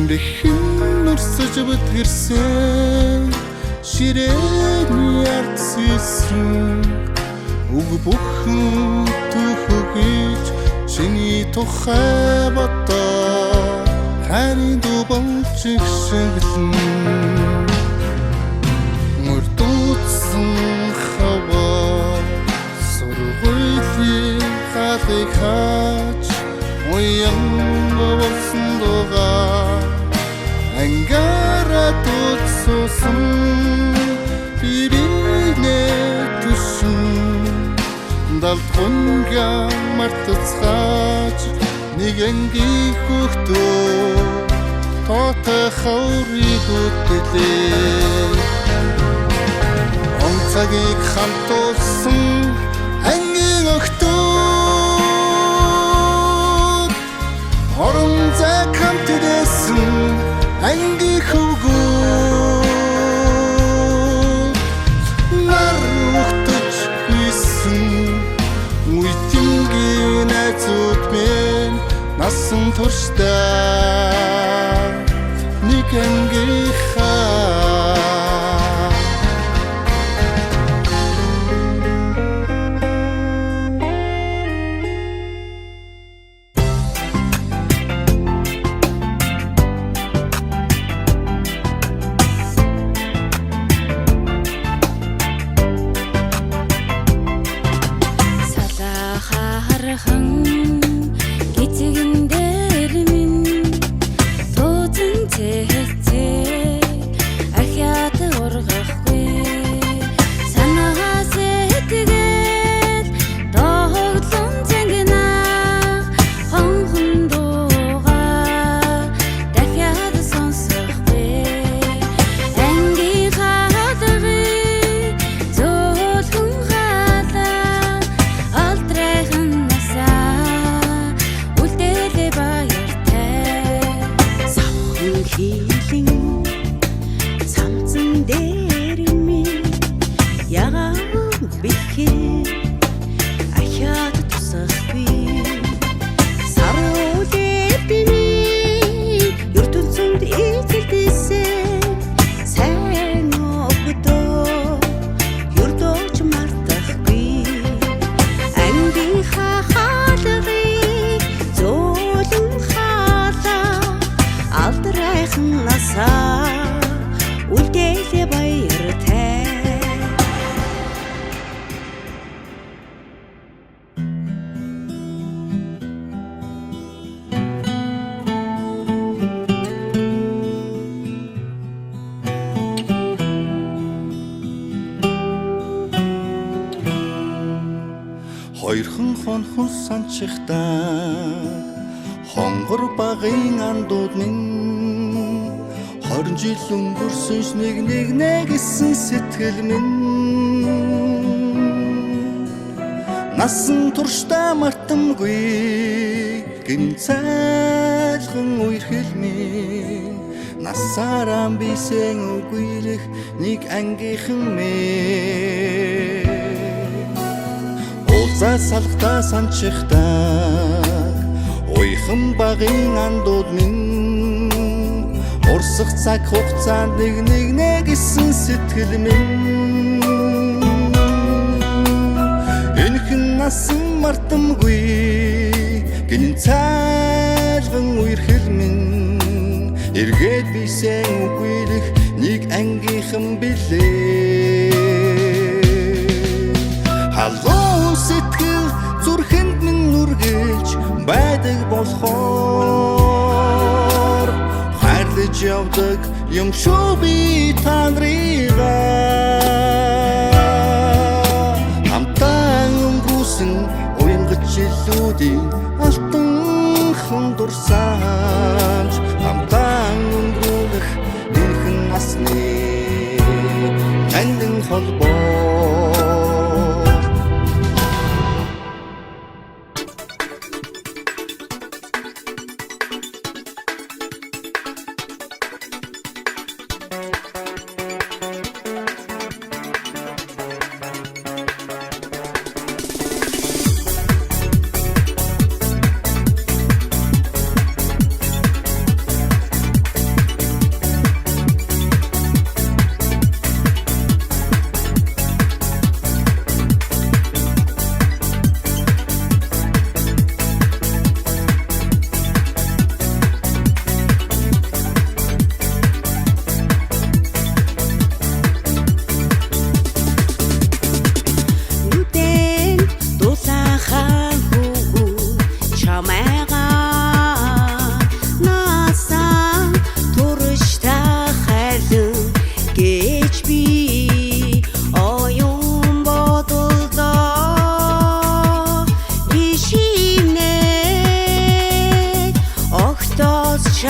Бэхэн өрсөж бүтгэрсэн ширээн ярдсэсэн үг бүхэн төхөж чиний тухай бодоо харин дубалж гшгэлэн мөрдөөцсөн хаваа сургуулийн хатыг хаач уян болсон дуугаа ангара тутсуусан биринэ түшин далтхунга мартацгаач нэг ангийн хөхтөө тоотой хаврыг үтэлээ онцагийг хамтуулсан ангийн охтөө хорон зай хамтдээсэн ангийн хөвгөө нар ухтаж үйсэн үйтингийн найзууд минь насан туршдаа нэг ангийнхаа Хоёрхан хонхон санчихтаа хонгор багын андууд минь 20 жил өнгөрсөн нэг гэсэн сэтгэл минь насан туршдаа мартамгүй гинцайлхан үерхэл минь насаараа бисен үгүйлэх нэг ангийнхан минь за салхтаа санчихтаа уйхан багын андууд минь урсах цаг хугацаанд нэг гэсэн сэтгэл минь энэхэн насан мартамгүй гинцайлган үерхэл минь эргээд бисен үгүйлэх нэг ангийнхан билээ халуун сэтгэл зүрхэнд минь нүргэж байдаг болохоор хайрлаж явдаг юм шүү би та нарыгаа хамтан өнгөрсөн уянгаж жилүүдийн алтанхан дурсамж хамтан өнгөрөх энэхэн насны тандин холбоо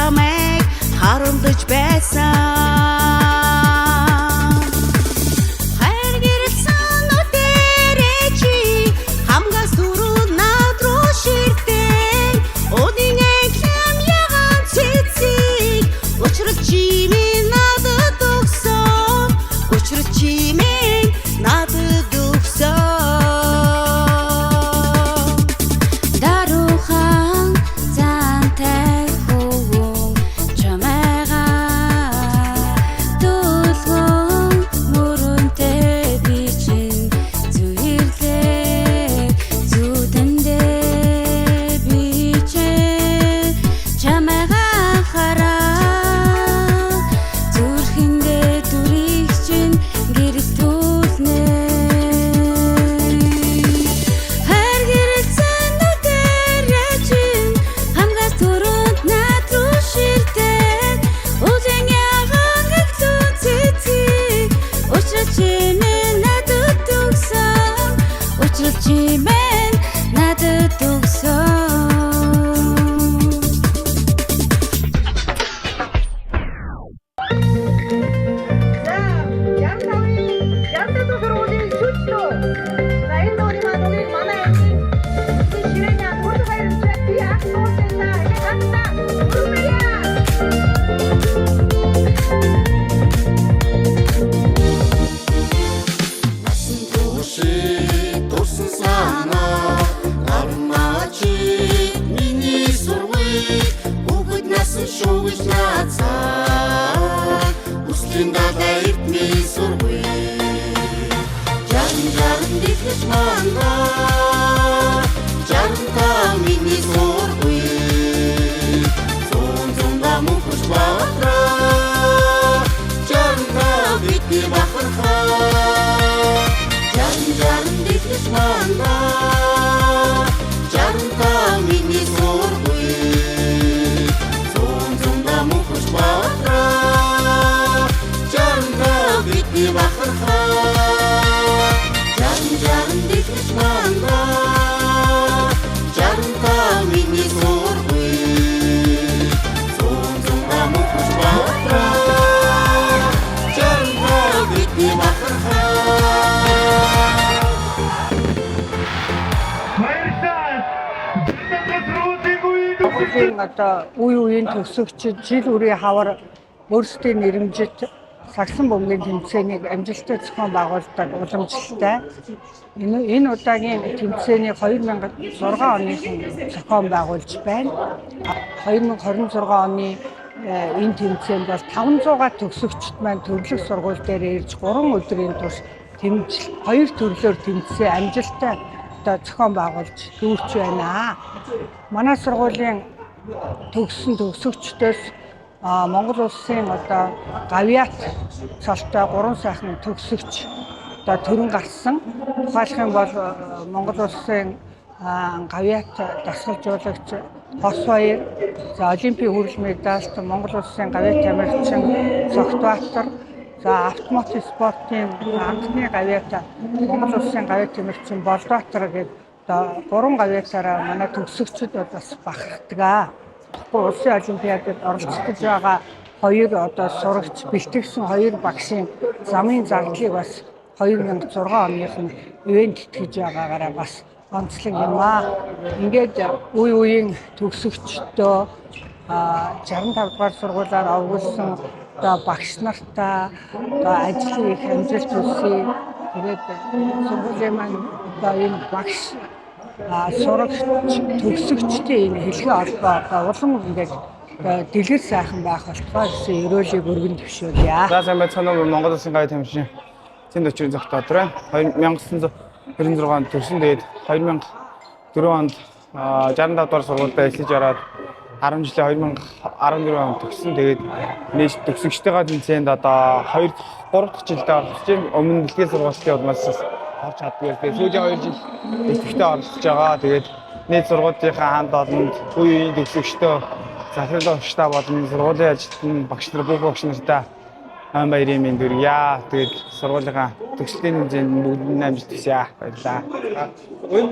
чамайг харамдаж байсан. Хайр гэрэлсэн үдэрээ чи хамгаас түрүү над руу ширтэн. Өдийн эглэм яган цэцэг учрал чимээ надад өгсөн. Учрал чимээ надад өгсөн. Даруухан зантай хөвгөн чамайга дуулган мөрөнтэй би чинь зүхэрлээ зүудэндээ би чинь чамайга хараа зүрхэндээ дүрийг чинь гэрэлтүүлнэ. Хайр гэрэлсэн үдэрээ чинь хамгаас түрүүнд над руу ширтэн. Үдийн яган эглэн цэцэг учрал чимээ надад өгсөн. Учрал чимээ надад өгсөн. Насан туршид дурсан санаа гарнаа чи миний сургууль бүгд насан шүү гэж наацаа үслийн далай иртний сургууль жаран дийлж мандаа жарантаа миний сургууль зүүн мөнхөж батраа жарантаа бидний бахархаа жаран дийлж мандаа жарантаа миний сургууль зүүн мөнхөж батраа жарантаа бидний бахархаа жаран дийлж мандаа жарантаа миний сургууль зүүн мөнхөж батраа жарантаа бидний бахархаа. Монголын одоо үе үеийн төгсөгчид жил үрийн хавар өөрсдийн нэрмжит сагсан бөмбөгийн тэмцээнийг амжилттай зохион байгуулдаг уламжлалтай. Энэ удаагийн тэмцээнийг 2006 оны зохион байгуулж байна. 2026 оны энэ тэмцээнд бол 500-га төгсөгчд маань төрлөх сургууль дээр ирж 3 өдрийн турш хоёр төрлөөр тэмцээ амжилттай одоо зохион байгуулж дүүрч байна. Манай сургуулийн төгссөн төгсөгчдөөс Монгол улсын одоо гавьяат цолтой 3 сайхан төгсөгч одоо төрөн гарсан. Тухайлх юм бол Монгол улсын гавьяат дасгалжуулагч Хосбаяр, за олимпийн хүрэл медалист Монгол улсын гавьяат тамирчин Цогтбаатар, за автомобиль спортын анхны гавьяат Монгол улсын гавьяат тамирчин Болдбаатар гэдэг одоо 3 гавьяатаараа манай төгсөгчд бас бахархдаг. Улсын олимпиадад оролцож байгаа 2 одоо сурагч бэлтгэсэн 2 багшийн замын зардлыг бас 2006 оных нь ивент итгэж байгаагаараа бас онцлог юм аа. Ингээд үе үеийн төгсөгчдөө 65 дугаар сургуулиар овгуулсан одоо багш нартаа одоо ажлын их амжилт хүсье. Тэгээд сургуулийн маань одоо энэ багш сурагч төгсөгчдийн энэ хэлхээ холбоо одоо улам ингээд дэлгэр сайхан байх болтугай гэсэн өрөөлийг өргөн төвшүүлье. За сайн байцгаана уу Монгол Улсын гавьяат тамирчин Цэнд Өчрийн Цогтбаатар байна. 1996 онд төрсөн. Тэгээд 2004 онд 65 дугаар сургуультай эхлэж ороод 10 жилийн 2014 онд төгссөн. Тэгээд нийт төгсөгчтэйгээ тэмцээнд одоо 3 дахь жилдээ оролцож байна. Өмнө дэлхийн сургуулийн улмаас орж чаддгүй. Тэгээд сүүлийн 2 жил идэвхтэй оролцож байгаа. Тэгээд нийт сургуулийнхаа ханд олонд үеийн төгсөгчтэй захирлын штаб болон сургуулийн ажилтны багш нар бүх багш нартай баярын мэнд хүргье. Тэгээд сургуулийнхаа төгслийн хэмжээнд бүгд амжилт хүсье. Баярлалаа. Энэ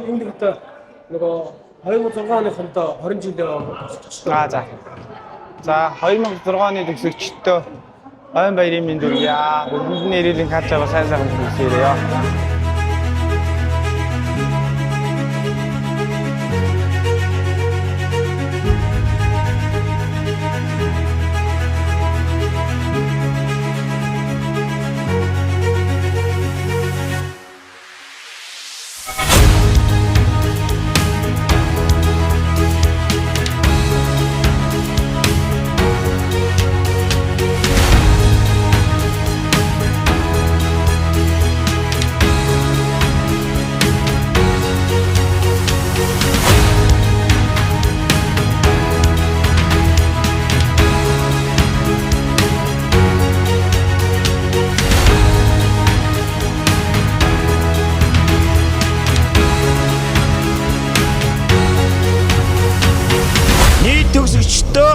нөгөө 2006 оны хонд 20 жилийн төгсөгчтэй. За. За 2006 оны төгсөгчдөө Ойн баярын минь дүргийа. Бүгд нэрийн харж байгаа сайн сайхан зүйлсээрээ. Төгсөгчдөө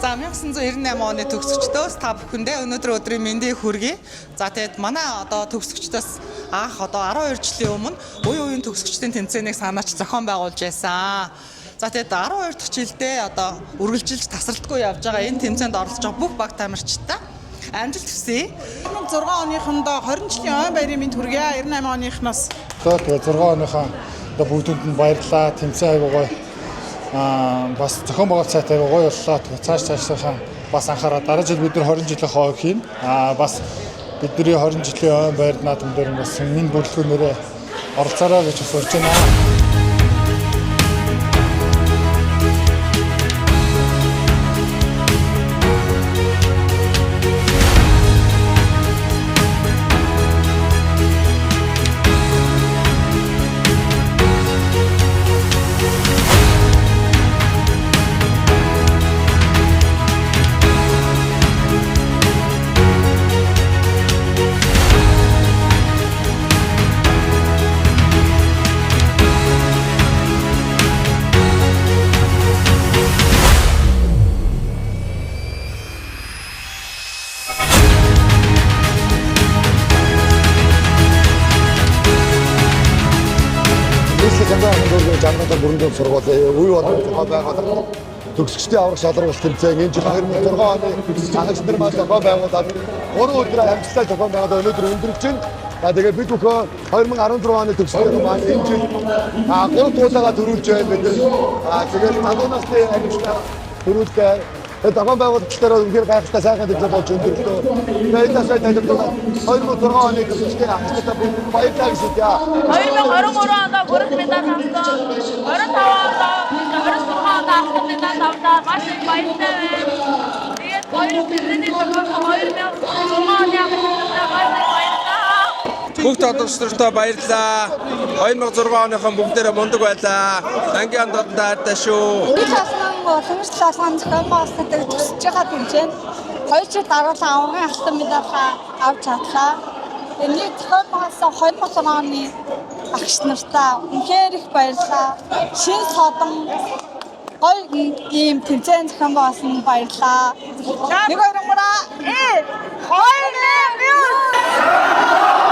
За 1998 оны төгсөгчдөөс та бүхэндээ өнөөдөр өдрийн мэндийг хүргэе. За тэгээд манай одоо төгсөгчдөөс анх одоо 12 жилийн өмнө үе үеийн төгсөгчдийн тэмцээнийг санаач зохион байгуулж байсан. За тэгээд 12 дахь жилдээ одоо үргэлжилж тасралтгүй явж байгаа энэ тэмцээнд оролцож байгаа бүх баг тамирчдаа амжилт хүсье. 6 оныхонд 20 жилийн ойн баярын мэнд хүргэе. 98 оныхноос тэгээд 6 оныхаа одоо бүгдэнд нь баярлалаа. Тэмцээн аягүй бас зохион байгуулалт сайтай гоё боллоо. Цаашаа бас анхаараа дараа жил бид нар 20 жилийн хойг хийн. Бас бидний 20 жилийн ойн байр наадам дээр бас энэ бүлгүүнээрээ оролцоорой гэж хүсэж байна. Жанраа бүрэн сургууль үе болон зохион байгуулалт төгсөгчдийн аврах шалралт тэмцээн энэ жил 2006 оны анхч нар маань зохион байгуулаад 3 өдөр амжилттай зохион байгуулаад өнөөдөр өндөрлж байна. Тэгээд бид бүхэн 2016 оны төгсгчдийн маань энэ жил 3 туулайгаа төрүүлж байна бид. Тэгээд надуунаас амжилттай төрүүлээ. Зохион байгуулагчдаараа үнээр гайхалтай сайхан дэвлэг болж өндөрлөө. Тэгээд энэ сайд ажилладаг 2006 оны төгсгчдийн амжилттай баярлалаа гэж хэлье. 2023 онд бүрэн медаль авсан. 25 онд 26 онд авсан медаль авсан. Маш их баяртай байна. Тэгээд баяр бидний зөвхөн 2006 оны авсан маш их баярлалаа. бүх тодорхойлолттой баярлалаа. 2006 оныхон бүгдээрээ мундаг байлаа. Ангийн андууд таартай шүү. Уламжлалт зохион байгуулалтыг төсөж байгаа тэмцээнд 2 жил дараалан аврагын алтан медаль авч чадлаа. Энийг зохион байгуулсан 2006 оны багш нартаа үнэхээр их баярлалаа. Шинэ содон гоё ийм тэмцээн зохион байгуулсан баярлалаа. 1 2 3 2